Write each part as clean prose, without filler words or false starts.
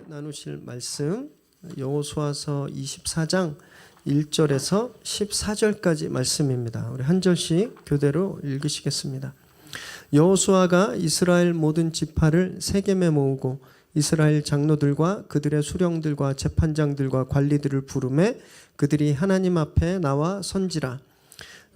나누실 말씀 여호수아서 24장 1절에서 14절까지 말씀입니다. 우리 한 절씩 교대로 읽으시겠습니다. 여호수아가 이스라엘 모든 지파를 세겜에 모으고 이스라엘 장로들과 그들의 수령들과 재판장들과 관리들을 부르매 그들이 하나님 앞에 나와 선지라.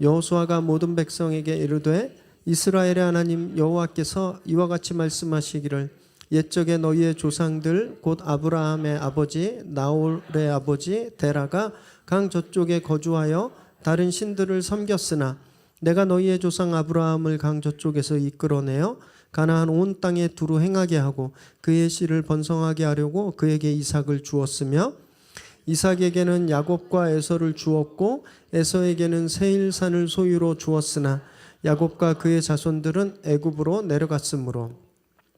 여호수아가 모든 백성에게 이르되 이스라엘의 하나님 여호와께서 이와 같이 말씀하시기를 옛적에 너희의 조상들 곧 아브라함의 아버지 나홀의 아버지 데라가 강 저쪽에 거주하여 다른 신들을 섬겼으나 내가 너희의 조상 아브라함을 강 저쪽에서 이끌어내어 가나안 온 땅에 두루 행하게 하고 그의 씨를 번성하게 하려고 그에게 이삭을 주었으며 이삭에게는 야곱과 에서를 주었고 에서에게는 세일산을 소유로 주었으나 야곱과 그의 자손들은 애굽으로 내려갔으므로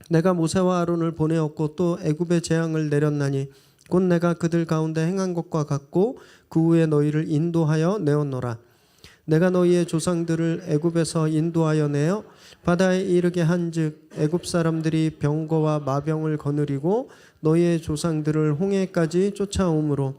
내가 모세와 아론을 보내었고 또 애굽의 재앙을 내렸나니 곧 내가 그들 가운데 행한 것과 같고 그 후에 너희를 인도하여 내었노라. 내가 너희의 조상들을 애굽에서 인도하여 내어 바다에 이르게 한즉 애굽 사람들이 병거와 마병을 거느리고 너희의 조상들을 홍해까지 쫓아오므로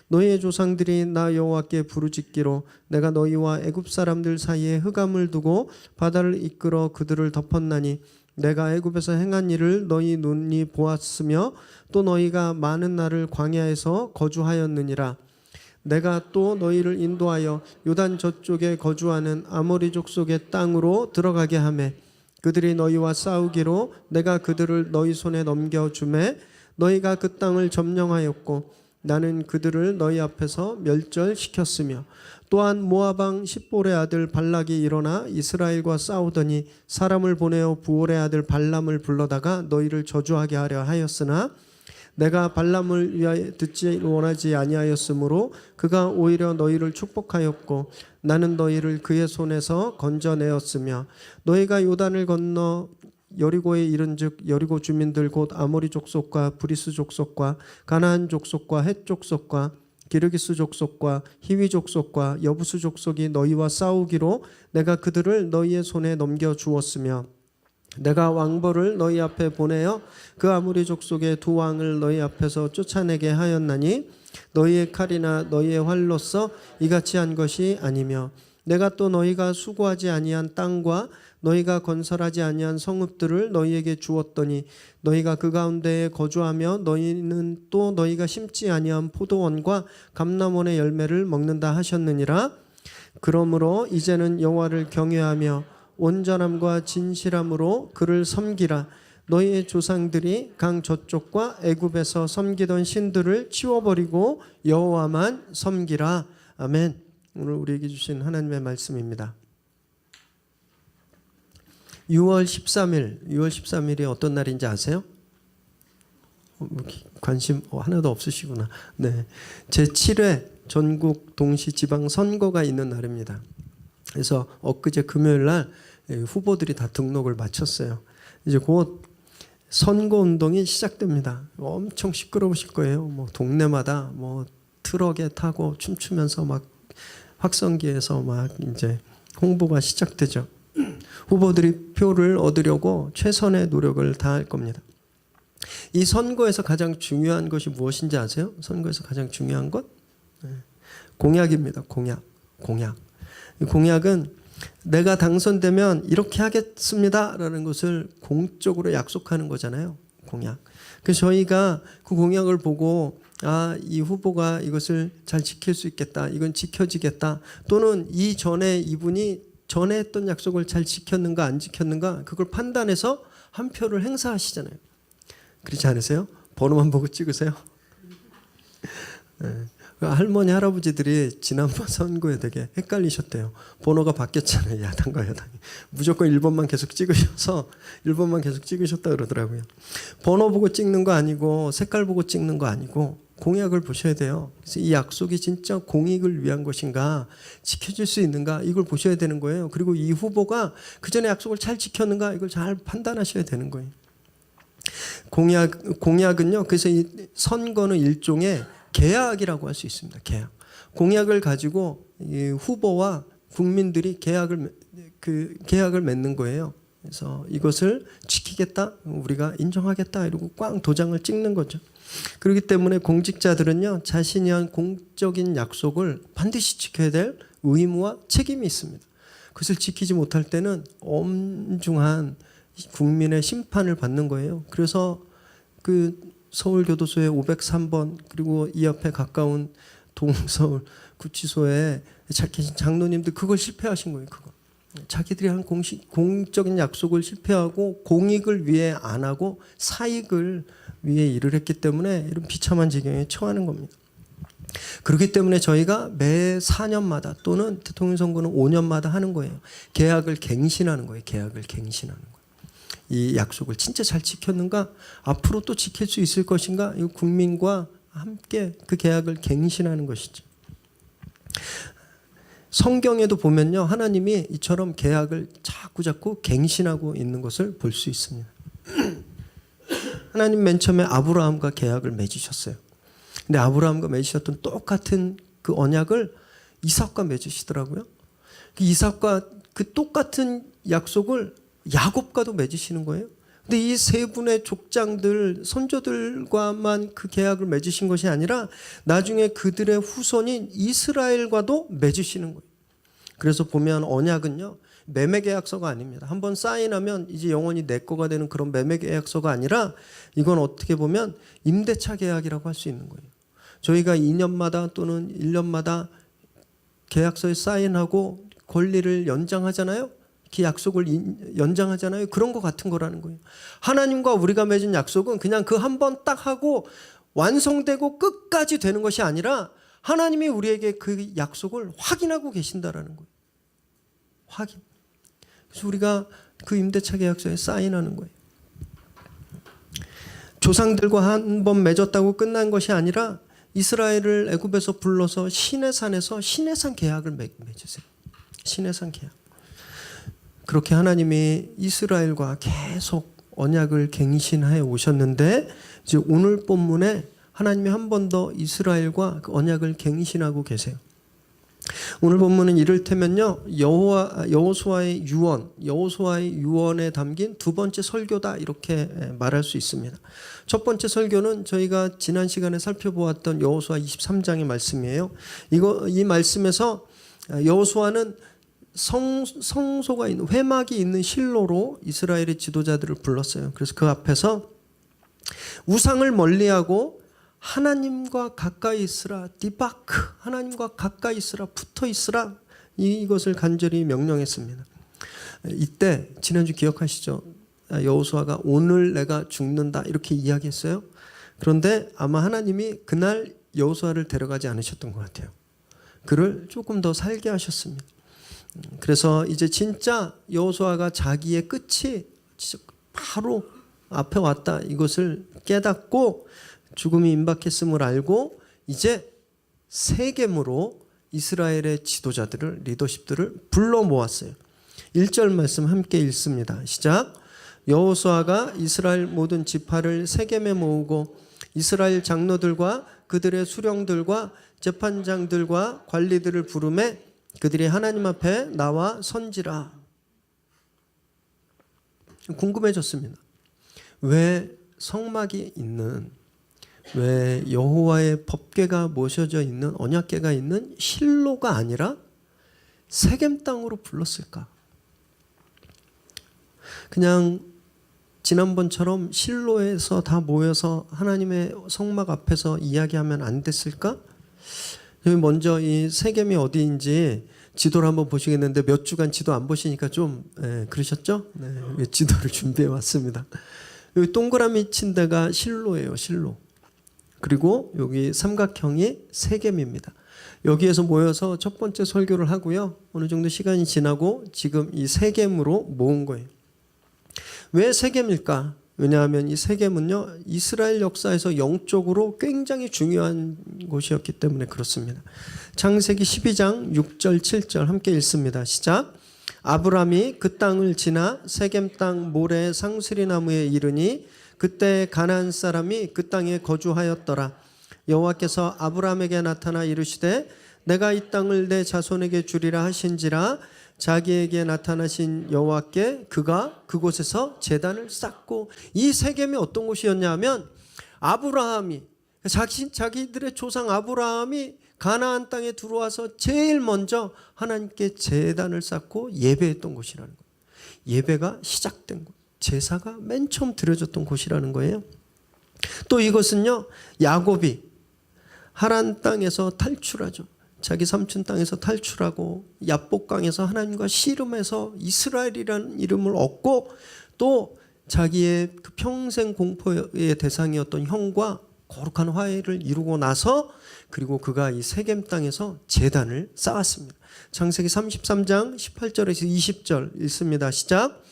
너희의 조상들이 나 여호와께 부르짖기로 내가 너희와 애굽 사람들 사이에 흑암을 두고 바다를 이끌어 그들을 덮었나니 내가 애굽에서 행한 일을 너희 눈이 보았으며 또 너희가 많은 날을 광야에서 거주하였느니라. 내가 또 너희를 인도하여 요단 저쪽에 거주하는 아모리 족속의 땅으로 들어가게 하매 그들이 너희와 싸우기로 내가 그들을 너희 손에 넘겨주매 너희가 그 땅을 점령하였고 나는 그들을 너희 앞에서 멸절시켰으며 또한 모압 왕 십볼의 아들 발락이 일어나 이스라엘과 싸우더니 사람을 보내어 부올의 아들 발람을 불러다가 너희를 저주하게 하려 하였으나 내가 발람을 위하여 듣지 원하지 아니하였으므로 그가 오히려 너희를 축복하였고 나는 너희를 그의 손에서 건져내었으며 너희가 요단을 건너 여리고에 이른즉 여리고 주민들 곧 아모리 족속과 브리스 족속과 가나안 족속과 헷 족속과 기르기스 족속과 히위 족속과 여부스 족속이 너희와 싸우기로 내가 그들을 너희의 손에 넘겨 주었으며 내가 왕벌을 너희 앞에 보내어 그 아모리 족속의 두 왕을 너희 앞에서 쫓아내게 하였나니 너희의 칼이나 너희의 활로서 이같이 한 것이 아니며 내가 또 너희가 수고하지 아니한 땅과 너희가 건설하지 아니한 성읍들을 너희에게 주었더니 너희가 그 가운데에 거주하며 너희는 또 너희가 심지 아니한 포도원과 감람원의 열매를 먹는다 하셨느니라. 그러므로 이제는 여호와를 경외하며 온전함과 진실함으로 그를 섬기라. 너희의 조상들이 강 저쪽과 애굽에서 섬기던 신들을 치워버리고 여호와만 섬기라. 아멘. 오늘 우리에게 주신 하나님의 말씀입니다. 6월 13일이 어떤 날인지 아세요? 관심 하나도 없으시구나. 네, 제7회 전국 동시지방 선거가 있는 날입니다. 그래서 엊그제 금요일 날 후보들이 다 등록을 마쳤어요. 이제 곧 선거운동이 시작됩니다. 엄청 시끄러우실 거예요. 뭐 동네마다 뭐 트럭에 타고 춤추면서 막 확성기에서 막 이제 홍보가 시작되죠. 후보들이 표를 얻으려고 최선의 노력을 다할 겁니다. 이 선거에서 가장 중요한 것이 무엇인지 아세요? 선거에서 가장 중요한 것? 공약입니다. 공약. 이 공약은 내가 당선되면 이렇게 하겠습니다라는 것을 공적으로 약속하는 거잖아요. 공약. 그래서 저희가 그 공약을 보고 이 후보가 이것을 잘 지킬 수 있겠다. 이건 지켜지겠다. 또는 이전에 이분이 전에 했던 약속을 잘 지켰는가 안 지켰는가 그걸 판단해서 한 표를 행사하시잖아요. 그렇지 않으세요? 번호만 보고 찍으세요. 네. 할머니 할아버지들이 지난번 선거에 되게 헷갈리셨대요. 번호가 바뀌었잖아요. 야당과 여당이. 무조건 1번만 계속 찍으셔서 1번만 계속 찍으셨다 그러더라고요. 번호 보고 찍는 거 아니고 색깔 보고 찍는 거 아니고 공약을 보셔야 돼요. 그래서 이 약속이 진짜 공익을 위한 것인가, 지켜질 수 있는가 이걸 보셔야 되는 거예요. 그리고 이 후보가 그 전에 약속을 잘 지켰는가 이걸 잘 판단하셔야 되는 거예요. 공약은요. 그래서 이 선거는 일종의 계약이라고 할 수 있습니다. 계약. 공약을 가지고 이 후보와 국민들이 계약을 맺는 거예요. 그래서 이것을 지키겠다, 우리가 인정하겠다 이러고 꽝 도장을 찍는 거죠. 그렇기 때문에 공직자들은요, 자신이 한 공적인 약속을 반드시 지켜야 될 의무와 책임이 있습니다. 그것을 지키지 못할 때는 엄중한 국민의 심판을 받는 거예요. 그래서 그 서울교도소의 503번 그리고 이 옆에 가까운 동서울 구치소에 계신 장로님들 그걸 실패하신 거예요. 그거. 자기들이 한 공적인 약속을 실패하고 공익을 위해 안 하고 사익을 위해 일을 했기 때문에 이런 비참한 지경에 처하는 겁니다. 그렇기 때문에 저희가 매 4년마다 또는 대통령 선거는 5년마다 하는 거예요. 계약을 갱신하는 거예요. 계약을 갱신하는 거예요. 이 약속을 진짜 잘 지켰는가? 앞으로 또 지킬 수 있을 것인가? 이 국민과 함께 그 계약을 갱신하는 것이죠. 성경에도 보면요, 하나님이 이처럼 계약을 자꾸 갱신하고 있는 것을 볼 수 있습니다. 하나님 맨 처음에 아브라함과 계약을 맺으셨어요. 근데 아브라함과 맺으셨던 똑같은 그 언약을 이삭과 맺으시더라고요. 그 이삭과 그 똑같은 약속을 야곱과도 맺으시는 거예요. 근데 이 세 분의 족장들, 선조들과만 그 계약을 맺으신 것이 아니라 나중에 그들의 후손인 이스라엘과도 맺으시는 거예요. 그래서 보면 언약은요, 매매 계약서가 아닙니다. 한번 사인하면 이제 영원히 내 거가 되는 그런 매매 계약서가 아니라 이건 어떻게 보면 임대차 계약이라고 할 수 있는 거예요. 저희가 2년마다 또는 1년마다 계약서에 사인하고 권리를 연장하잖아요. 그 약속을 연장하잖아요. 그런 것 같은 거라는 거예요. 하나님과 우리가 맺은 약속은 그냥 그 한 번 딱 하고 완성되고 끝까지 되는 것이 아니라 하나님이 우리에게 그 약속을 확인하고 계신다라는 거예요. 확인. 그래서 우리가 그 임대차 계약서에 사인하는 거예요. 조상들과 한 번 맺었다고 끝난 것이 아니라 이스라엘을 애굽에서 불러서 시내산에서 시내산 계약을 맺으세요. 시내산 계약. 그렇게 하나님이 이스라엘과 계속 언약을 갱신해 오셨는데 이제 오늘 본문에 하나님이 한 번 더 이스라엘과 그 언약을 갱신하고 계세요. 오늘 본문은 이를테면요, 여호수아의 유언에 담긴 두 번째 설교다 이렇게 말할 수 있습니다. 첫 번째 설교는 저희가 지난 시간에 살펴보았던 여호수아 23장의 말씀이에요. 이 말씀에서 여호수아는 성소가 있는 회막이 있는 실로로 이스라엘의 지도자들을 불렀어요. 그래서 그 앞에서 우상을 멀리하고 하나님과 가까이 있으라, 디바크, 하나님과 가까이 있으라, 붙어 있으라, 이것을 간절히 명령했습니다. 이때 지난주 기억하시죠? 여호수아가 오늘 내가 죽는다 이렇게 이야기했어요. 그런데 아마 하나님이 그날 여호수아를 데려가지 않으셨던 것 같아요. 그를 조금 더 살게 하셨습니다. 그래서 이제 진짜 여호수아가 자기의 끝이 진짜 바로 앞에 왔다 이것을 깨닫고 죽음이 임박했음을 알고 이제 세겜으로 이스라엘의 지도자들을, 리더십들을 불러 모았어요. 1절 말씀 함께 읽습니다. 시작. 여호수아가 이스라엘 모든 지파를 세겜에 모으고 이스라엘 장로들과 그들의 수령들과 재판장들과 관리들을 부르매 그들이 하나님 앞에 나와 선지라. 궁금해졌습니다. 왜 성막이 있는, 왜 여호와의 법궤가 모셔져 있는, 언약궤가 있는 실로가 아니라 세겜 땅으로 불렀을까? 그냥 지난번처럼 실로에서 다 모여서 하나님의 성막 앞에서 이야기하면 안 됐을까? 먼저 이 세겜이 어디인지 지도를 한번 보시겠는데 몇 주간 지도 안 보시니까 좀 그러셨죠? 네, 지도를 준비해 왔습니다. 여기 동그라미 친 데가 실로예요. 실로. 그리고 여기 삼각형이 세겜입니다. 여기에서 모여서 첫 번째 설교를 하고요. 어느 정도 시간이 지나고 지금 이 세겜으로 모은 거예요. 왜 세겜일까? 왜냐하면 이 세겜은요, 이스라엘 역사에서 영적으로 굉장히 중요한 곳이었기 때문에 그렇습니다. 창세기 12장 6절 7절 함께 읽습니다. 시작. 아브람이 그 땅을 지나 세겜 땅 모래 상수리 나무에 이르니 그때 가나안 사람이 그 땅에 거주하였더라. 여호와께서 아브람에게 나타나 이르시되 내가 이 땅을 내 자손에게 주리라 하신지라. 자기에게 나타나신 여호와께 그가 그곳에서 제단을 쌓고, 이 세겜이 어떤 곳이었냐 하면 아브라함이 자기들의 조상 아브라함이 가나안 땅에 들어와서 제일 먼저 하나님께 제단을 쌓고 예배했던 곳이라는 거예요. 예배가 시작된 곳, 제사가 맨 처음 드려졌던 곳이라는 거예요. 또 이것은요, 야곱이 하란 땅에서 탈출하죠. 자기 삼촌 땅에서 탈출하고 야복강에서 하나님과 씨름해서 이스라엘이라는 이름을 얻고, 또 자기의 그 평생 공포의 대상이었던 형과 거룩한 화해를 이루고 나서, 그리고 그가 이 세겜 땅에서 제단을 쌓았습니다. 창세기 33장 18절에서 20절 읽습니다. 시작.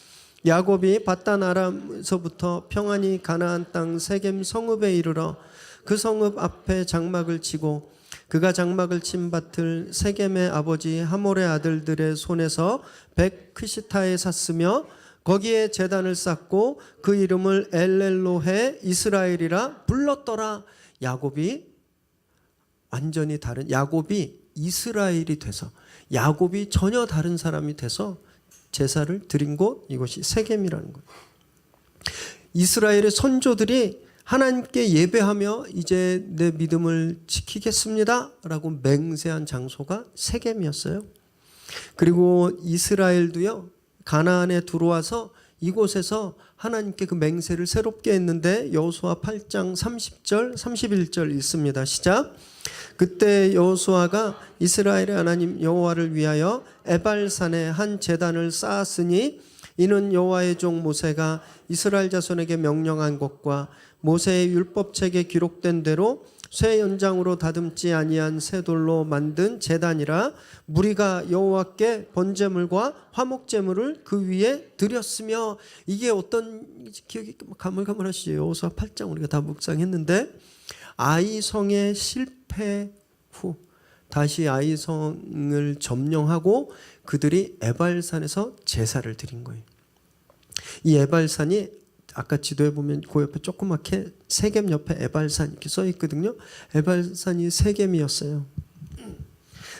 야곱이 밧단 아람에서부터 평안히 가나안 땅 세겜 성읍에 이르러 그 성읍 앞에 장막을 치고, 그가 장막을 친 밭을 세겜의 아버지 하몰의 아들들의 손에서 백크시타에 샀으며 거기에 제단을 쌓고 그 이름을 엘렐로헤 이스라엘이라 불렀더라. 야곱이 완전히 다른, 야곱이 이스라엘이 돼서, 야곱이 전혀 다른 사람이 돼서 제사를 드린 곳, 이것이 세겜이라는 거예요. 이스라엘의 선조들이 하나님께 예배하며 이제 내 믿음을 지키겠습니다 라고 맹세한 장소가 세겜이었어요. 그리고 이스라엘도요, 가나안에 들어와서 이곳에서 하나님께 그 맹세를 새롭게 했는데, 여호수아 8장 30절 31절 읽습니다. 시작. 그때 여호수아가 이스라엘의 하나님 여호와를 위하여 에발산에 한 제단을 쌓았으니 이는 여호와의 종 모세가 이스라엘 자손에게 명령한 것과 모세의 율법책에 기록된 대로 쇠 연장으로 다듬지 아니한 새 돌로 만든 제단이라. 무리가 여호와께 번제물과 화목제물을 그 위에 드렸으며. 이게 어떤 기억이 가물가물하시죠? 여호수아 8장 우리가 다 묵상했는데, 아이성의 실패 후 다시 아이성을 점령하고 그들이 에발산에서 제사를 드린 거예요. 이 에발산이 아까 지도에 보면 그 옆에 조그맣게 세겜 옆에 에발산 이렇게 써 있거든요. 에발산이 세겜이었어요.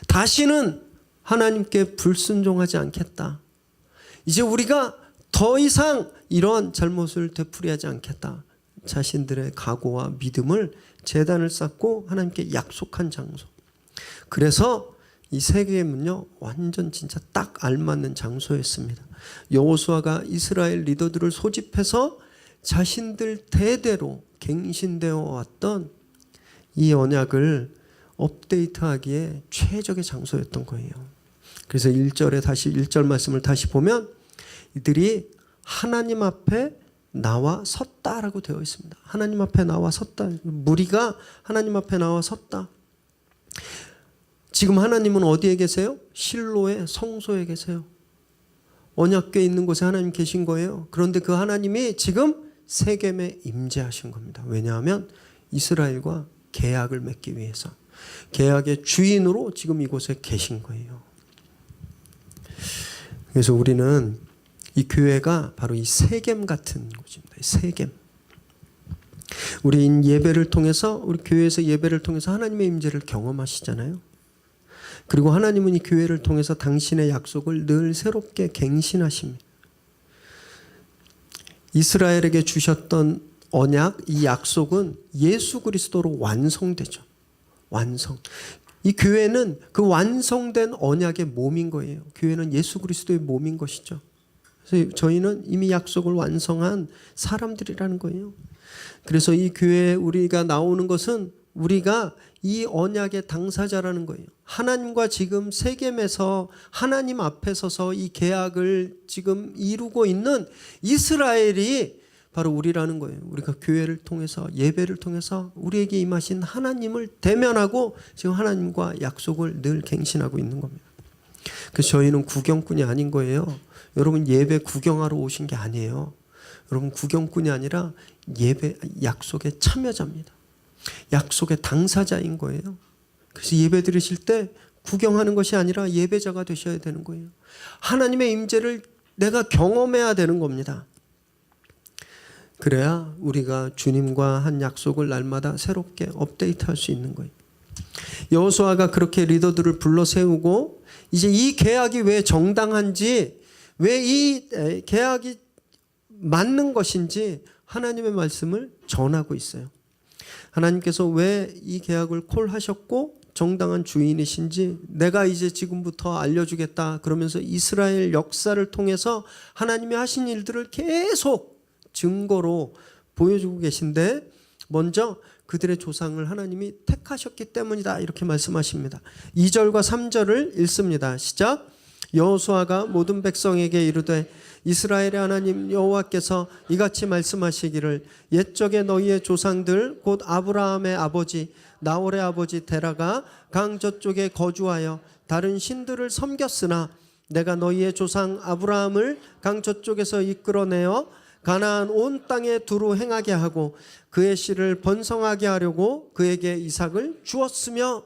다시는 하나님께 불순종하지 않겠다. 이제 우리가 더 이상 이런 잘못을 되풀이하지 않겠다. 자신들의 각오와 믿음을 제단을 쌓고 하나님께 약속한 장소. 그래서 이 세겜은요, 완전 진짜 딱 알맞는 장소였습니다. 여호수아가 이스라엘 리더들을 소집해서 자신들 대대로 갱신되어 왔던 이 언약을 업데이트하기에 최적의 장소였던 거예요. 그래서 1절에 다시 1절 말씀을 다시 보면 이들이 하나님 앞에 나와 섰다라고 되어 있습니다. 하나님 앞에 나와 섰다. 무리가 하나님 앞에 나와 섰다. 지금 하나님은 어디에 계세요? 실로의 성소에 계세요. 언약궤 있는 곳에 하나님 계신 거예요. 그런데 그 하나님이 지금 세겜에 임재하신 겁니다. 왜냐하면 이스라엘과 계약을 맺기 위해서, 계약의 주인으로 지금 이곳에 계신 거예요. 그래서 우리는 이 교회가 바로 이 세겜 같은 곳입니다. 세겜. 우리 예배를 통해서, 우리 교회에서 예배를 통해서 하나님의 임재를 경험하시잖아요. 그리고 하나님은 이 교회를 통해서 당신의 약속을 늘 새롭게 갱신하십니다. 이스라엘에게 주셨던 언약, 이 약속은 예수 그리스도로 완성되죠. 완성. 이 교회는 그 완성된 언약의 몸인 거예요. 교회는 예수 그리스도의 몸인 것이죠. 그래서 저희는 이미 약속을 완성한 사람들이라는 거예요. 그래서 이 교회에 우리가 나오는 것은 우리가 이 언약의 당사자라는 거예요. 하나님과 지금 세겜에서 하나님 앞에 서서 이 계약을 지금 이루고 있는 이스라엘이 바로 우리라는 거예요. 우리가 교회를 통해서, 예배를 통해서 우리에게 임하신 하나님을 대면하고 지금 하나님과 약속을 늘 갱신하고 있는 겁니다. 그래서 저희는 구경꾼이 아닌 거예요. 여러분, 예배 구경하러 오신 게 아니에요. 여러분, 구경꾼이 아니라 예배 약속의 참여자입니다. 약속의 당사자인 거예요. 그래서 예배 드리실 때 구경하는 것이 아니라 예배자가 되셔야 되는 거예요. 하나님의 임재를 내가 경험해야 되는 겁니다. 그래야 우리가 주님과 한 약속을 날마다 새롭게 업데이트할 수 있는 거예요. 여호수아가 그렇게 리더들을 불러 세우고, 이제 이 계약이 왜 정당한지, 왜 이 계약이 맞는 것인지 하나님의 말씀을 전하고 있어요. 하나님께서 왜 이 계약을 콜하셨고 정당한 주인이신지 내가 이제 지금부터 알려주겠다 그러면서 이스라엘 역사를 통해서 하나님이 하신 일들을 계속 증거로 보여주고 계신데, 먼저 그들의 조상을 하나님이 택하셨기 때문이다 이렇게 말씀하십니다. 2절과 3절을 읽습니다. 시작. 여호수아가 모든 백성에게 이르되 이스라엘의 하나님 여호와께서 이같이 말씀하시기를 옛적에 너희의 조상들 곧 아브라함의 아버지 나홀의 아버지 데라가 강 저쪽에 거주하여 다른 신들을 섬겼으나 내가 너희의 조상 아브라함을 강 저쪽에서 이끌어내어 가나안 온 땅에 두루 행하게 하고 그의 씨를 번성하게 하려고 그에게 이삭을 주었으며,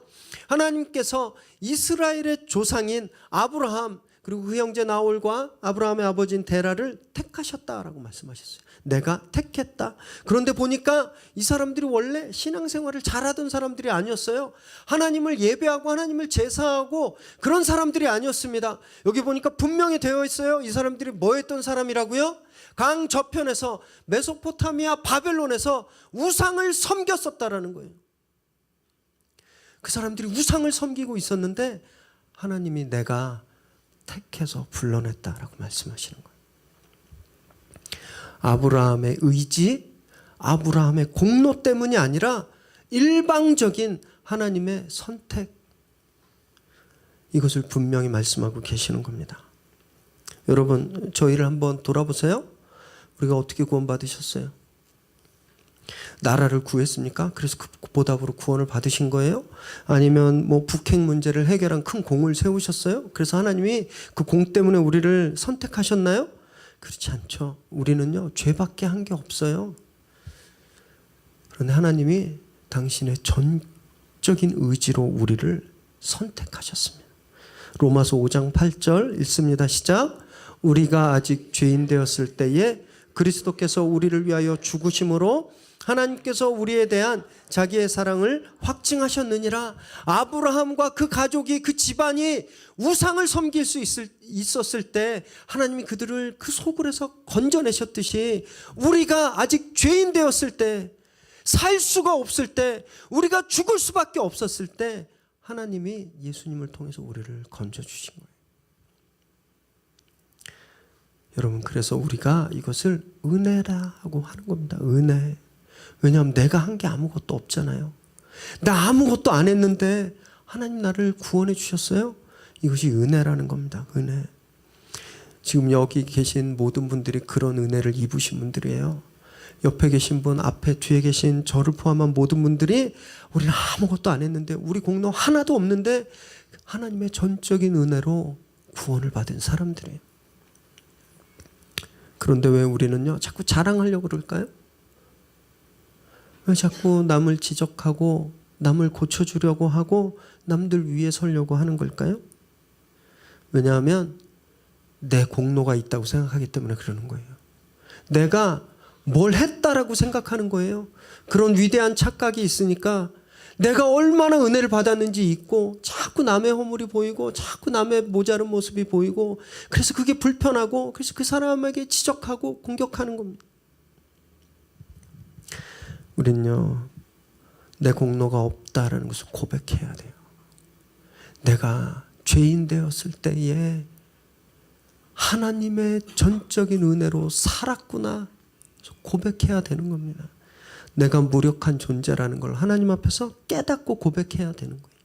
하나님께서 이스라엘의 조상인 아브라함 그리고 그 형제 나홀과 아브라함의 아버지인 데라를 택하셨다라고 말씀하셨어요. 내가 택했다. 그런데 보니까 이 사람들이 원래 신앙생활을 잘하던 사람들이 아니었어요. 하나님을 예배하고 하나님을 제사하고 그런 사람들이 아니었습니다. 여기 보니까 분명히 되어 있어요. 이 사람들이 뭐 했던 사람이라고요? 강 저편에서 메소포타미아 바벨론에서 우상을 섬겼었다라는 거예요. 그 사람들이 우상을 섬기고 있었는데 하나님이 내가 택해서 불러냈다라고 말씀하시는 거예요. 아브라함의 의지, 아브라함의 공로 때문이 아니라 일방적인 하나님의 선택, 이것을 분명히 말씀하고 계시는 겁니다. 여러분, 저희를 한번 돌아보세요. 우리가 어떻게 구원받으셨어요? 나라를 구했습니까? 그래서 그 보답으로 구원을 받으신 거예요? 아니면 뭐 북핵 문제를 해결한 큰 공을 세우셨어요? 그래서 하나님이 그 공 때문에 우리를 선택하셨나요? 그렇지 않죠. 우리는요, 죄밖에 한 게 없어요. 그런데 하나님이 당신의 전적인 의지로 우리를 선택하셨습니다. 로마서 5장 8절 읽습니다. 시작. 우리가 아직 죄인 되었을 때에 그리스도께서 우리를 위하여 죽으심으로 하나님께서 우리에 대한 자기의 사랑을 확증하셨느니라. 아브라함과 그 가족이, 그 집안이 우상을 섬길 수 있었을 때 하나님이 그들을 그 소굴에서 건져내셨듯이, 우리가 아직 죄인 되었을 때, 살 수가 없을 때, 우리가 죽을 수밖에 없었을 때 하나님이 예수님을 통해서 우리를 건져주신 거예요. 여러분, 그래서 우리가 이것을 은혜라고 하는 겁니다. 은혜. 왜냐하면 내가 한 게 아무것도 없잖아요. 나 아무것도 안 했는데 하나님 나를 구원해 주셨어요. 이것이 은혜라는 겁니다. 은혜. 지금 여기 계신 모든 분들이 그런 은혜를 입으신 분들이에요. 옆에 계신 분, 앞에 뒤에 계신 저를 포함한 모든 분들이 우리는 아무것도 안 했는데, 우리 공로 하나도 없는데 하나님의 전적인 은혜로 구원을 받은 사람들이에요. 그런데 왜 우리는요, 자꾸 자랑하려고 그럴까요? 왜 자꾸 남을 지적하고 남을 고쳐주려고 하고 남들 위에 서려고 하는 걸까요? 왜냐하면 내 공로가 있다고 생각하기 때문에 그러는 거예요. 내가 뭘 했다라고 생각하는 거예요. 그런 위대한 착각이 있으니까 내가 얼마나 은혜를 받았는지 잊고 자꾸 남의 허물이 보이고 자꾸 남의 모자른 모습이 보이고, 그래서 그게 불편하고, 그래서 그 사람에게 지적하고 공격하는 겁니다. 우린요, 내 공로가 없다라는 것을 고백해야 돼요. 내가 죄인 되었을 때에 하나님의 전적인 은혜로 살았구나 고백해야 되는 겁니다. 내가 무력한 존재라는 걸 하나님 앞에서 깨닫고 고백해야 되는 거예요.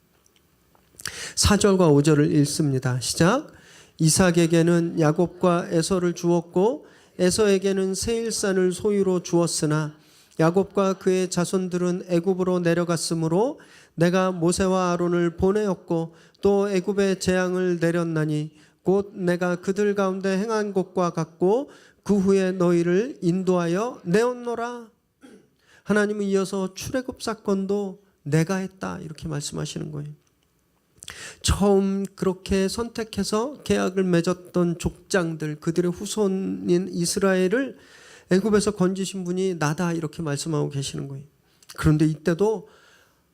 4절과 5절을 읽습니다. 시작. 이삭에게는 야곱과 에서를 주었고 에서에게는 세일산을 소유로 주었으나 야곱과 그의 자손들은 애굽으로 내려갔으므로 내가 모세와 아론을 보내었고 또 애굽에 재앙을 내렸나니 곧 내가 그들 가운데 행한 것과 같고 그 후에 너희를 인도하여 내었노라. 하나님은 이어서 출애굽 사건도 내가 했다 이렇게 말씀하시는 거예요. 처음 그렇게 선택해서 계약을 맺었던 족장들, 그들의 후손인 이스라엘을 애굽에서 건지신 분이 나다 이렇게 말씀하고 계시는 거예요. 그런데 이때도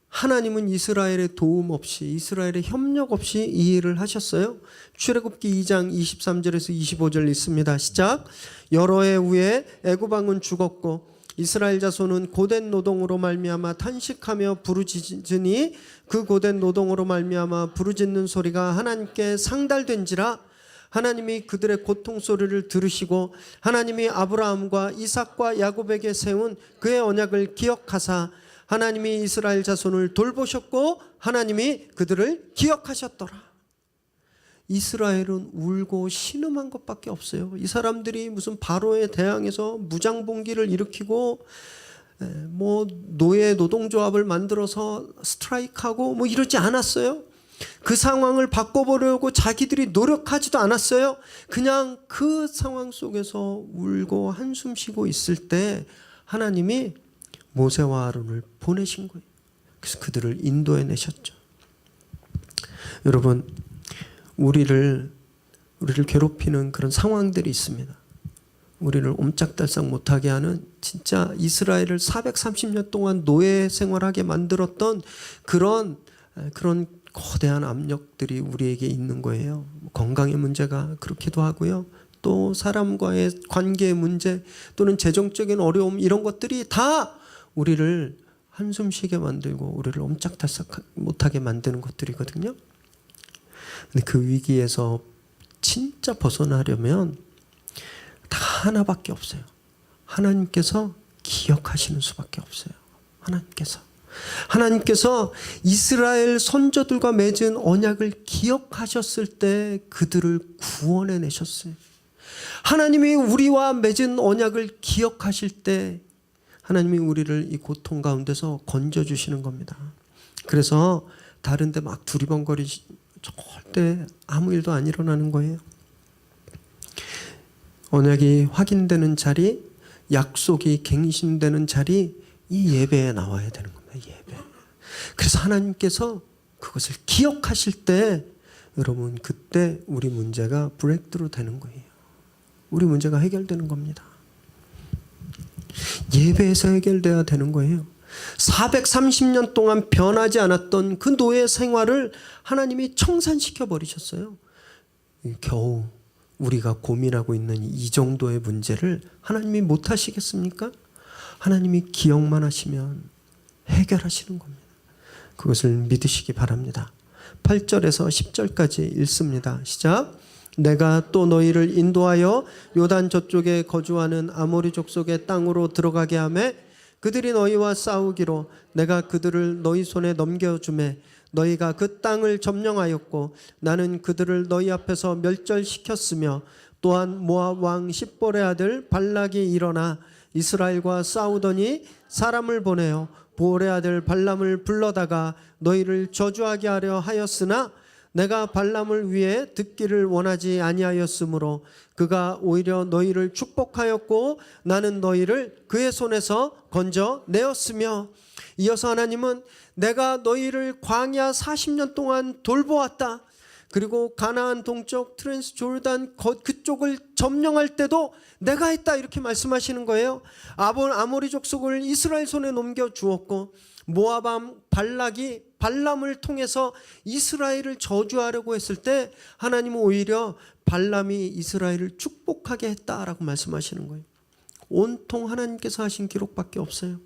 하나님은 이스라엘의 도움 없이, 이스라엘의 협력 없이 이 일을 하셨어요. 출애굽기 2장 23절에서 25절 있습니다. 시작. 여러 해 후에 애굽 왕은 죽었고 이스라엘 자손은 고된 노동으로 말미암아 탄식하며 부르짖으니 그 고된 노동으로 말미암아 부르짖는 소리가 하나님께 상달된지라. 하나님이 그들의 고통 소리를 들으시고 하나님이 아브라함과 이삭과 야곱에게 세운 그의 언약을 기억하사 하나님이 이스라엘 자손을 돌보셨고 하나님이 그들을 기억하셨더라. 이스라엘은 울고 신음한 것밖에 없어요. 이 사람들이 무슨 바로에 대항해서 무장봉기를 일으키고 노예 노동조합을 만들어서 스트라이크하고 이러지 않았어요. 그 상황을 바꿔보려고 자기들이 노력하지도 않았어요. 그냥 그 상황 속에서 울고 한숨 쉬고 있을 때 하나님이 모세와 아론을 보내신 거예요. 그래서 그들을 인도해 내셨죠. 여러분, 우리를 괴롭히는 그런 상황들이 있습니다. 우리를 옴짝달싹 못하게 하는, 진짜 이스라엘을 430년 동안 노예 생활하게 만들었던 그런 거대한 압력들이 우리에게 있는 거예요. 건강의 문제가 그렇기도 하고요. 또 사람과의 관계의 문제 또는 재정적인 어려움, 이런 것들이 다 우리를 한숨 쉬게 만들고 우리를 옴짝달싹 못하게 만드는 것들이거든요. 근데 그 위기에서 진짜 벗어나려면 다 하나밖에 없어요. 하나님께서 기억하시는 수밖에 없어요. 하나님께서 이스라엘 선조들과 맺은 언약을 기억하셨을 때 그들을 구원해 내셨어요. 하나님이 우리와 맺은 언약을 기억하실 때 하나님이 우리를 이 고통 가운데서 건져주시는 겁니다. 그래서 다른 데 막 두리번거리지 절대 아무 일도 안 일어나는 거예요. 언약이 확인되는 자리, 약속이 갱신되는 자리, 이 예배에 나와야 되는 겁니다. 예배. 그래서 하나님께서 그것을 기억하실 때 여러분, 그때 우리 문제가 브레이크스루 되는 거예요. 우리 문제가 해결되는 겁니다. 예배에서 해결돼야 되는 거예요. 430년 동안 변하지 않았던 그 노예 생활을 하나님이 청산시켜 버리셨어요. 겨우 우리가 고민하고 있는 이 정도의 문제를 하나님이 못 하시겠습니까? 하나님이 기억만 하시면 해결하시는 겁니다. 그것을 믿으시기 바랍니다. 8절에서 10절까지 읽습니다. 시작. 내가 또 너희를 인도하여 요단 저쪽에 거주하는 아모리 족속의 땅으로 들어가게 하매 그들이 너희와 싸우기로 내가 그들을 너희 손에 넘겨주매 너희가 그 땅을 점령하였고 나는 그들을 너희 앞에서 멸절시켰으며 또한 모압 왕 십볼의 아들 발락이 일어나 이스라엘과 싸우더니 사람을 보내어 보올의 아들 발람을 불러다가 너희를 저주하게 하려 하였으나 내가 발람을 위해 듣기를 원하지 아니하였으므로 그가 오히려 너희를 축복하였고 나는 너희를 그의 손에서 건져내었으며. 이어서 하나님은 내가 너희를 광야 40년 동안 돌보았다. 그리고 가나안 동쪽 트랜스 조르단 그쪽을 점령할 때도 내가 했다, 이렇게 말씀하시는 거예요. 아모리 족속을 이스라엘 손에 넘겨주었고 모압 왕 발락이 발람을 통해서 이스라엘을 저주하려고 했을 때 하나님은 오히려 발람이 이스라엘을 축복하게 했다라고 말씀하시는 거예요. 온통 하나님께서 하신 기록밖에 없어요.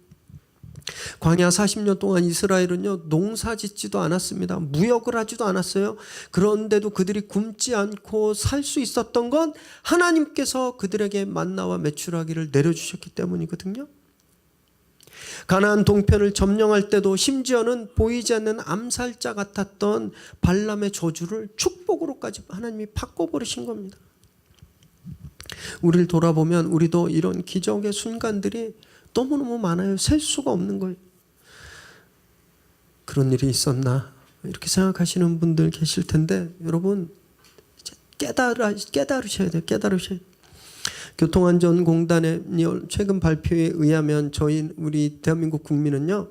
광야 40년 동안 이스라엘은요, 농사 짓지도 않았습니다. 무역을 하지도 않았어요. 그런데도 그들이 굶지 않고 살 수 있었던 건 하나님께서 그들에게 만나와 메추라기를 내려주셨기 때문이거든요. 가나안 동편을 점령할 때도 심지어는 보이지 않는 암살자 같았던 발람의 저주를 축복으로까지 하나님이 바꿔버리신 겁니다. 우리를 돌아보면 우리도 이런 기적의 순간들이 너무너무 많아요. 셀 수가 없는 거예요. 그런 일이 있었나 이렇게 생각하시는 분들 계실 텐데 여러분 깨달으셔야 돼요. 깨달으셔야 돼요. 교통안전공단의 최근 발표에 의하면 우리 대한민국 국민은요,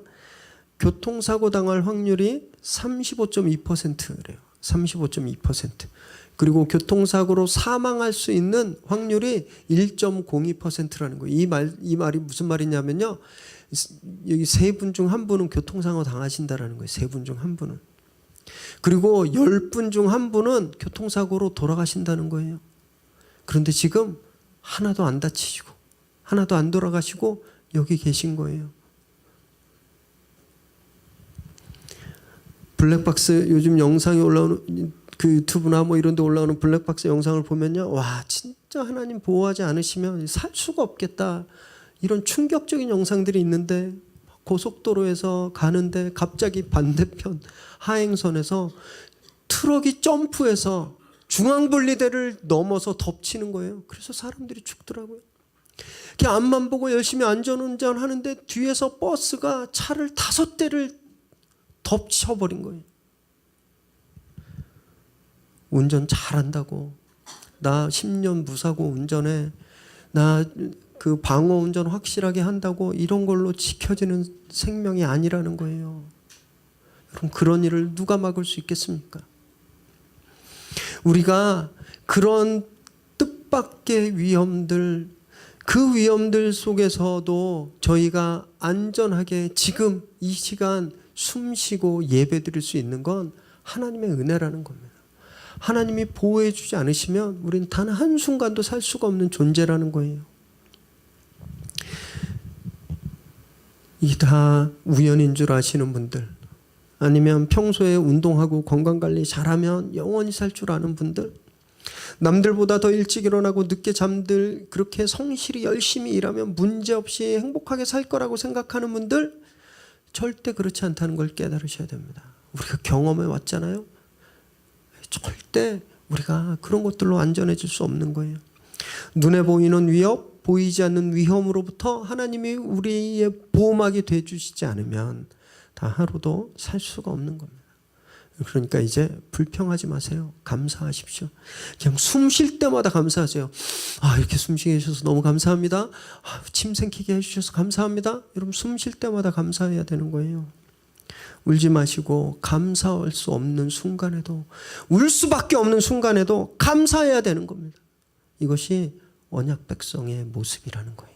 교통사고 당할 확률이 35.2%래요. 35.2%. 그리고 교통사고로 사망할 수 있는 확률이 1.02%라는 거예요. 이 말이 무슨 말이냐면요, 여기 3분 중 1분은 교통사고 당하신다라는 거예요. 3분 중 1분은. 그리고 10분 중 1분은 교통사고로 돌아가신다는 거예요. 그런데 지금 하나도 안 다치시고 하나도 안 돌아가시고 여기 계신 거예요. 블랙박스 요즘 영상이 올라오는 그 유튜브나 뭐 이런 데 올라오는 블랙박스 영상을 보면요. 와, 진짜 하나님 보호하지 않으시면 살 수가 없겠다. 이런 충격적인 영상들이 있는데 고속도로에서 가는데 갑자기 반대편 하행선에서 트럭이 점프해서 중앙분리대를 넘어서 덮치는 거예요. 그래서 사람들이 죽더라고요. 그냥 앞만 보고 열심히 안전운전하는데 뒤에서 버스가 차를 5대를 덮쳐버린 거예요. 운전 잘한다고, 나 10년 무사고 운전해, 나 그 방어 운전 확실하게 한다고 이런 걸로 지켜지는 생명이 아니라는 거예요. 그럼 그런 일을 누가 막을 수 있겠습니까? 우리가 그런 뜻밖의 위험들, 그 위험들 속에서도 저희가 안전하게 지금 이 시간 숨쉬고 예배드릴 수 있는 건 하나님의 은혜라는 겁니다. 하나님이 보호해 주지 않으시면 우리는 단 한순간도 살 수가 없는 존재라는 거예요. 이게 다 우연인 줄 아시는 분들, 아니면 평소에 운동하고 건강관리 잘하면 영원히 살 줄 아는 분들, 남들보다 더 일찍 일어나고 늦게 잠들 그렇게 성실히 열심히 일하면 문제없이 행복하게 살 거라고 생각하는 분들, 절대 그렇지 않다는 걸 깨달으셔야 됩니다. 우리가 경험해 왔잖아요. 절대 우리가 그런 것들로 안전해질 수 없는 거예요. 눈에 보이는 위협, 보이지 않는 위험으로부터 하나님이 우리의 보호막이 되어주시지 않으면 다 하루도 살 수가 없는 겁니다. 그러니까 이제 불평하지 마세요. 감사하십시오. 그냥 숨 쉴 때마다 감사하세요. 아, 이렇게 숨쉬게 해주셔서 너무 감사합니다. 아, 침 생기게 해주셔서 감사합니다. 여러분, 숨 쉴 때마다 감사해야 되는 거예요. 울지 마시고 감사할 수 없는 순간에도, 울 수밖에 없는 순간에도 감사해야 되는 겁니다. 이것이 언약 백성의 모습이라는 거예요.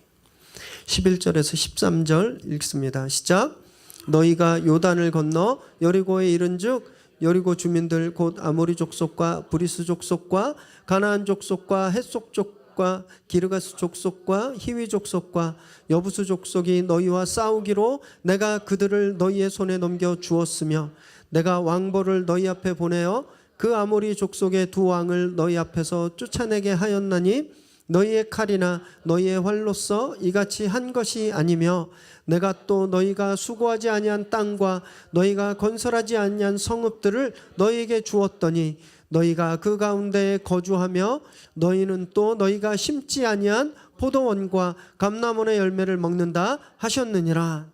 11절에서 13절 읽습니다. 시작. 너희가 요단을 건너 여리고에 이른즉 여리고 주민들 곧 아모리 족속과 브리스 족속과 가나안 족속과 헷속 족속과 기르가스 족속과 히위 족속과 여부수 족속이 너희와 싸우기로 내가 그들을 너희의 손에 넘겨 주었으며 내가 왕벌을 너희 앞에 보내어 그 아모리 족속의 두 왕을 너희 앞에서 쫓아내게 하였나니 너희의 칼이나 너희의 활로써 이같이 한 것이 아니며 내가 또 너희가 수고하지 아니한 땅과 너희가 건설하지 아니한 성읍들을 너희에게 주었더니 너희가 그 가운데에 거주하며 너희는 또 너희가 심지 아니한 포도원과 감람원의 열매를 먹는다 하셨느니라.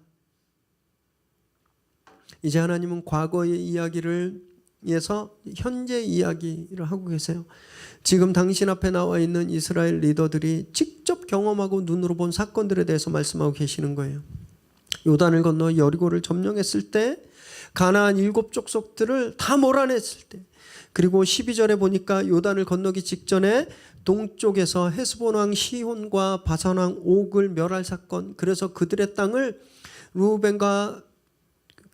이제 하나님은 과거의 이야기를 위해서 현재 이야기를 하고 계세요. 지금 당신 앞에 나와 있는 이스라엘 리더들이 직접 경험하고 눈으로 본 사건들에 대해서 말씀하고 계시는 거예요. 요단을 건너 여리고를 점령했을 때, 가나안 7 족속들을 다 몰아냈을 때, 그리고 12절에 보니까 요단을 건너기 직전에 동쪽에서 헤스본 왕 시혼과 바산 왕 옥을 멸할 사건, 그래서 그들의 땅을 루벤과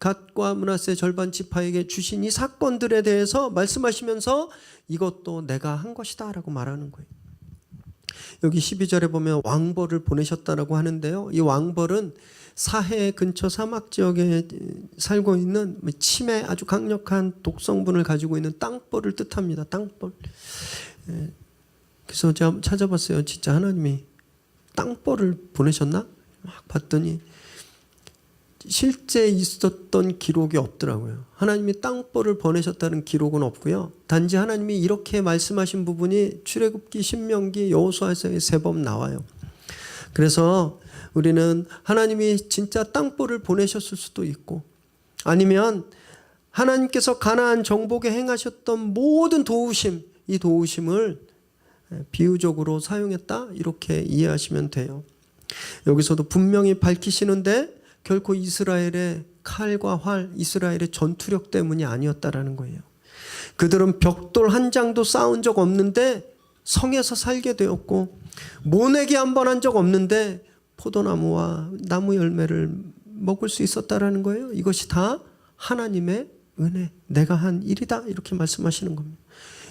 갓과 므낫세 절반 지파에게 주신 이 사건들에 대해서 말씀하시면서 이것도 내가 한 것이다 라고 말하는 거예요. 여기 12절에 보면 왕벌을 보내셨다라고 하는데요. 이 왕벌은 사해 근처 사막 지역에 살고 있는 침에 아주 강력한 독성분을 가지고 있는 땅벌을 뜻합니다. 땅벌. 그래서 제가 찾아봤어요. 진짜 하나님이 땅벌을 보내셨나? 막 봤더니 실제 있었던 기록이 없더라고요. 하나님이 땅벌을 보내셨다는 기록은 없고요. 단지 하나님이 이렇게 말씀하신 부분이 출애굽기, 신명기, 여호수아에서 3번 나와요. 그래서 우리는 하나님이 진짜 땅벌을 보내셨을 수도 있고, 아니면 하나님께서 가나안 정복에 행하셨던 모든 도우심, 이 도우심을 비유적으로 사용했다, 이렇게 이해하시면 돼요. 여기서도 분명히 밝히시는데 결코 이스라엘의 칼과 활, 이스라엘의 전투력 때문이 아니었다라는 거예요. 그들은 벽돌 한 장도 쌓은 적 없는데 성에서 살게 되었고, 모내기 한 번 한 적 없는데 포도나무와 나무 열매를 먹을 수 있었다라는 거예요. 이것이 다 하나님의 은혜, 내가 한 일이다, 이렇게 말씀하시는 겁니다.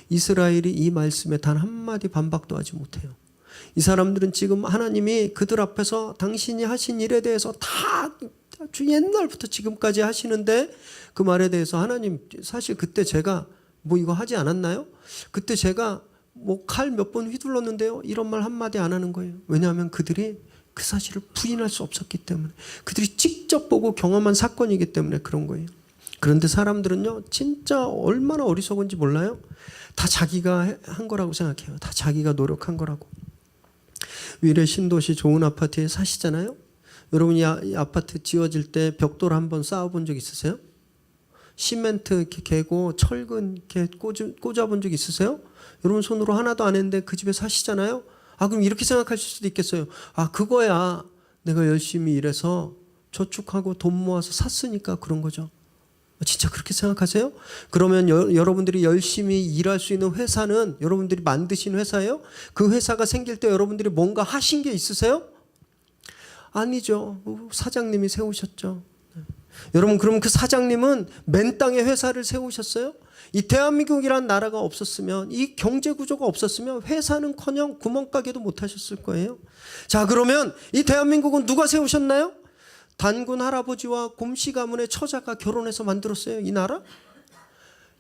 이스라엘이 이 말씀에 단 한마디 반박도 하지 못해요. 이 사람들은 지금 하나님이 그들 앞에서 당신이 하신 일에 대해서 다 아주 옛날부터 지금까지 하시는데 그 말에 대해서 하나님 사실 그때 제가 뭐 이거 하지 않았나요? 그때 제가 뭐 칼 몇 번 휘둘렀는데요. 이런 말 한마디 안 하는 거예요. 왜냐하면 그들이 그 사실을 부인할 수 없었기 때문에, 그들이 직접 보고 경험한 사건이기 때문에 그런 거예요. 그런데 사람들은요, 진짜 얼마나 어리석은지 몰라요? 다 자기가 한 거라고 생각해요. 다 자기가 노력한 거라고. 위례 신도시 좋은 아파트에 사시잖아요. 여러분 이 아파트 지어질 때 벽돌 한번 쌓아본 적 있으세요? 시멘트 이렇게 개고 철근 이렇게 꽂아본 적 있으세요? 여러분 손으로 하나도 안 했는데 그 집에 사시잖아요. 아, 그럼 이렇게 생각하실 수도 있겠어요. 아, 그거야 내가 열심히 일해서 저축하고 돈 모아서 샀으니까 그런 거죠. 진짜 그렇게 생각하세요? 그러면 여러분들이 열심히 일할 수 있는 회사는 여러분들이 만드신 회사예요? 그 회사가 생길 때 여러분들이 뭔가 하신 게 있으세요? 아니죠. 사장님이 세우셨죠. 여러분, 그럼 그 사장님은 맨 땅에 회사를 세우셨어요? 이 대한민국이란 나라가 없었으면, 이 경제 구조가 없었으면 회사는커녕 구멍가게도 못 하셨을 거예요. 자, 그러면 이 대한민국은 누가 세우셨나요? 단군 할아버지와 곰씨 가문의 처자가 결혼해서 만들었어요, 이 나라?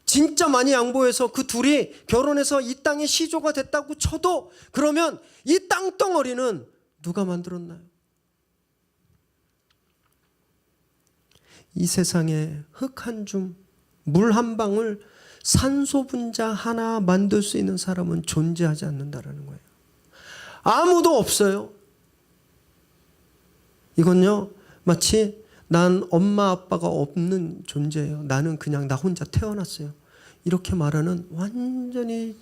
진짜 많이 양보해서 그 둘이 결혼해서 이 땅의 시조가 됐다고 쳐도, 그러면 이 땅덩어리는 누가 만들었나요? 이 세상에 흙 한 줌, 물 한 방울, 산소 분자 하나 만들 수 있는 사람은 존재하지 않는다라는 거예요. 아무도 없어요. 이건요, 마치 난 엄마 아빠가 없는 존재예요. 나는 그냥 나 혼자 태어났어요. 이렇게 말하는 완전히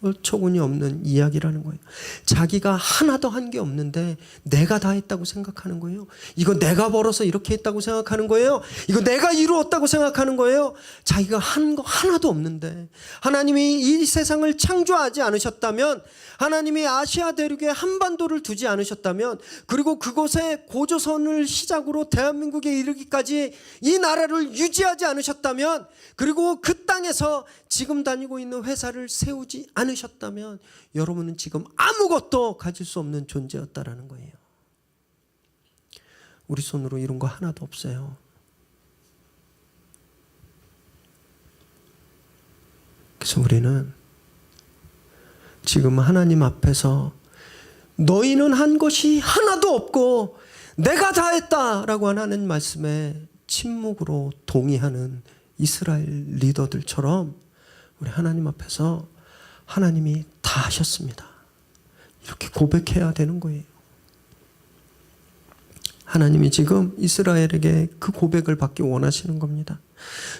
어처구니 없는 이야기라는 거예요. 자기가 하나도 한 게 없는데 내가 다 했다고 생각하는 거예요. 이거 내가 벌어서 이렇게 했다고 생각하는 거예요. 이거 내가 이루었다고 생각하는 거예요. 자기가 한 거 하나도 없는데, 하나님이 이 세상을 창조하지 않으셨다면, 하나님이 아시아 대륙에 한반도를 두지 않으셨다면, 그리고 그곳에 고조선을 시작으로 대한민국에 이르기까지 이 나라를 유지하지 않으셨다면, 그리고 그 땅에서 지금 다니고 있는 회사를 세우지 않으셨다면 여러분은 지금 아무것도 가질 수 없는 존재였다라는 거예요. 우리 손으로 이룬 거 하나도 없어요. 그래서 우리는 지금 하나님 앞에서 너희는 한 것이 하나도 없고 내가 다 했다라고 하는 말씀에 침묵으로 동의하는 이스라엘 리더들처럼 우리 하나님 앞에서 하나님이 다 하셨습니다, 이렇게 고백해야 되는 거예요. 하나님이 지금 이스라엘에게 그 고백을 받기 원하시는 겁니다.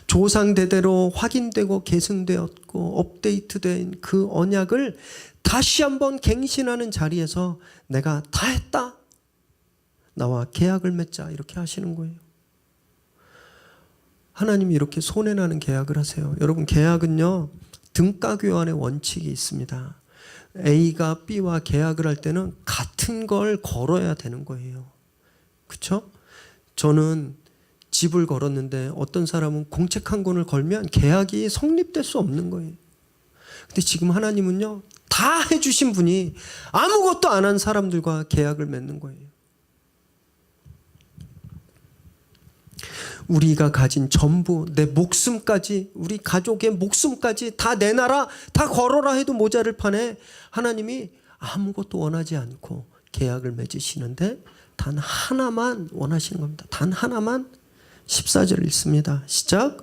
조상 대대로 확인되고 계승되었고 업데이트된 그 언약을 다시 한번 갱신하는 자리에서 내가 다 했다, 나와 계약을 맺자, 이렇게 하시는 거예요. 하나님이 이렇게 손해나는 계약을 하세요. 여러분, 계약은요, 등가 교환의 원칙이 있습니다. A가 B와 계약을 할 때는 같은 걸 걸어야 되는 거예요. 그렇죠? 저는 집을 걸었는데 어떤 사람은 공책 한 권을 걸면 계약이 성립될 수 없는 거예요. 근데 지금 하나님은요, 다 해주신 분이 아무것도 안 한 사람들과 계약을 맺는 거예요. 우리가 가진 전부, 내 목숨까지, 우리 가족의 목숨까지 다 내놔라, 다 걸어라 해도 모자를 판에 하나님이 아무것도 원하지 않고 계약을 맺으시는데 단 하나만 원하시는 겁니다. 단 하나만. 14절 읽습니다. 시작.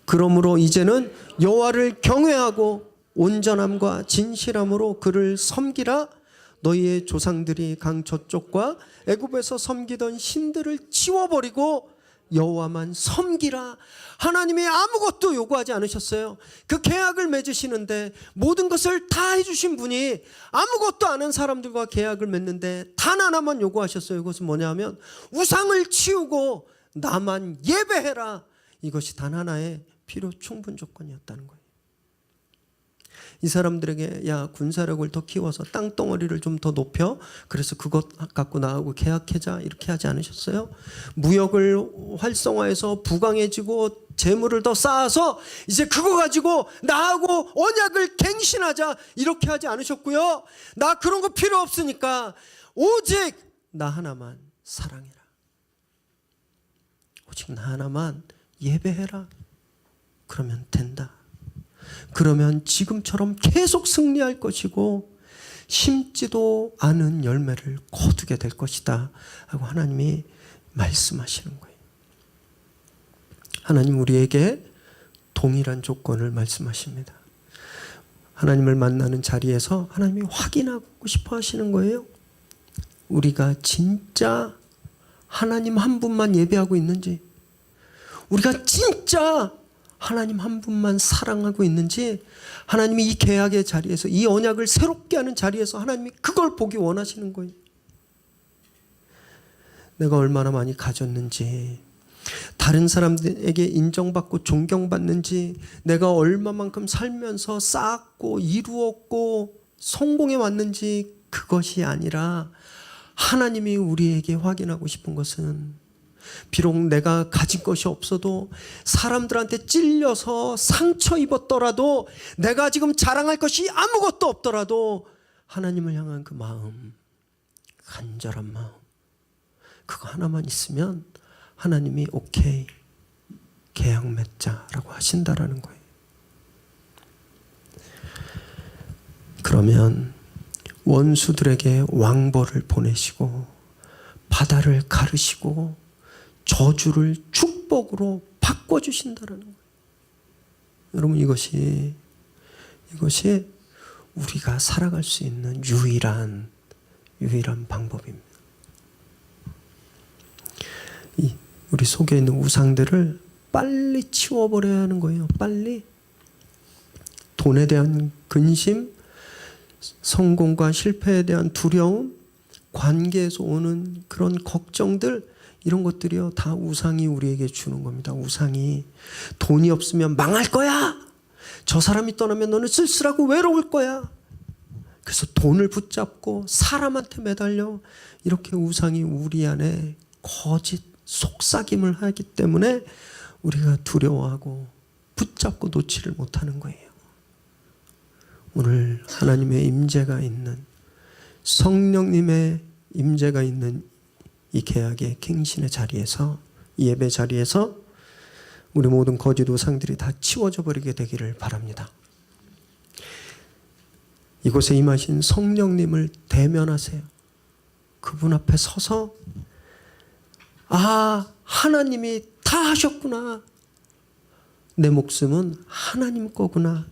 그러므로 이제는 여호와를 경외하고 온전함과 진실함으로 그를 섬기라. 너희의 조상들이 강 저쪽과 애굽에서 섬기던 신들을 치워버리고 여호와만 섬기라. 하나님이 아무것도 요구하지 않으셨어요. 그 계약을 맺으시는데 모든 것을 다 해주신 분이 아무것도 안 한 사람들과 계약을 맺는데 단 하나만 요구하셨어요. 이것은 뭐냐면 우상을 치우고 나만 예배해라. 이것이 단 하나의 필요 충분 조건이었다는 거예요. 이 사람들에게 야, 군사력을 더 키워서 땅덩어리를 좀 더 높여, 그래서 그것 갖고 나하고 계약하자, 이렇게 하지 않으셨어요? 무역을 활성화해서 부강해지고 재물을 더 쌓아서 이제 그거 가지고 나하고 언약을 갱신하자 이렇게 하지 않으셨고요. 나 그런 거 필요 없으니까 오직 나 하나만 사랑해라. 오직 나 하나만 예배해라. 그러면 된다. 그러면 지금처럼 계속 승리할 것이고 심지도 않은 열매를 거두게 될 것이다 하고 하나님이 말씀하시는 거예요. 하나님 우리에게 동일한 조건을 말씀하십니다. 하나님을 만나는 자리에서 하나님이 확인하고 싶어 하시는 거예요. 우리가 진짜 하나님 한 분만 예배하고 있는지, 우리가 진짜 하나님 한 분만 사랑하고 있는지, 하나님이 이 계약의 자리에서, 이 언약을 새롭게 하는 자리에서 하나님이 그걸 보기 원하시는 거예요. 내가 얼마나 많이 가졌는지, 다른 사람들에게 인정받고 존경받는지, 내가 얼마만큼 살면서 쌓았고 이루었고 성공해 왔는지, 그것이 아니라 하나님이 우리에게 확인하고 싶은 것은, 비록 내가 가진 것이 없어도 사람들한테 찔려서 상처 입었더라도, 내가 지금 자랑할 것이 아무것도 없더라도 하나님을 향한 그 마음, 간절한 마음, 그거 하나만 있으면 하나님이 오케이, 계약 맺자라고 하신다라는 거예요. 그러면 원수들에게 왕벌을 보내시고 바다를 가르시고 저주를 축복으로 바꿔주신다라는 거예요. 여러분, 이것이 우리가 살아갈 수 있는 유일한 방법입니다. 우리 속에 있는 우상들을 빨리 치워버려야 하는 거예요. 빨리. 돈에 대한 근심, 성공과 실패에 대한 두려움, 관계에서 오는 그런 걱정들, 이런 것들이요 다 우상이 우리에게 주는 겁니다. 우상이 돈이 없으면 망할 거야. 저 사람이 떠나면 너는 쓸쓸하고 외로울 거야. 그래서 돈을 붙잡고 사람한테 매달려 이렇게 우상이 우리 안에 거짓 속삭임을 하기 때문에 우리가 두려워하고 붙잡고 놓지를 못하는 거예요. 오늘 하나님의 임재가 있는, 성령님의 임재가 있는 이 계약의 갱신의 자리에서, 이 예배 자리에서 우리 모든 거짓 우상들이 다 치워져 버리게 되기를 바랍니다. 이곳에 임하신 성령님을 대면하세요. 그분 앞에 서서, 아, 하나님이 다 하셨구나. 내 목숨은 하나님 거구나.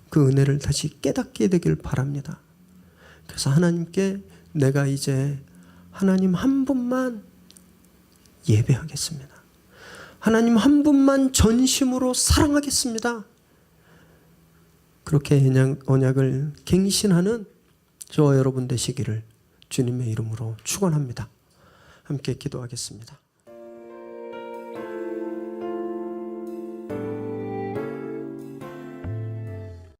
그 은혜를 다시 깨닫게 되길 바랍니다. 그래서 하나님께 내가 이제 하나님 한 분만 예배하겠습니다. 하나님 한 분만 전심으로 사랑하겠습니다. 그렇게 언약을 갱신하는 저와 여러분 되시기를 주님의 이름으로 축원합니다. 함께 기도하겠습니다.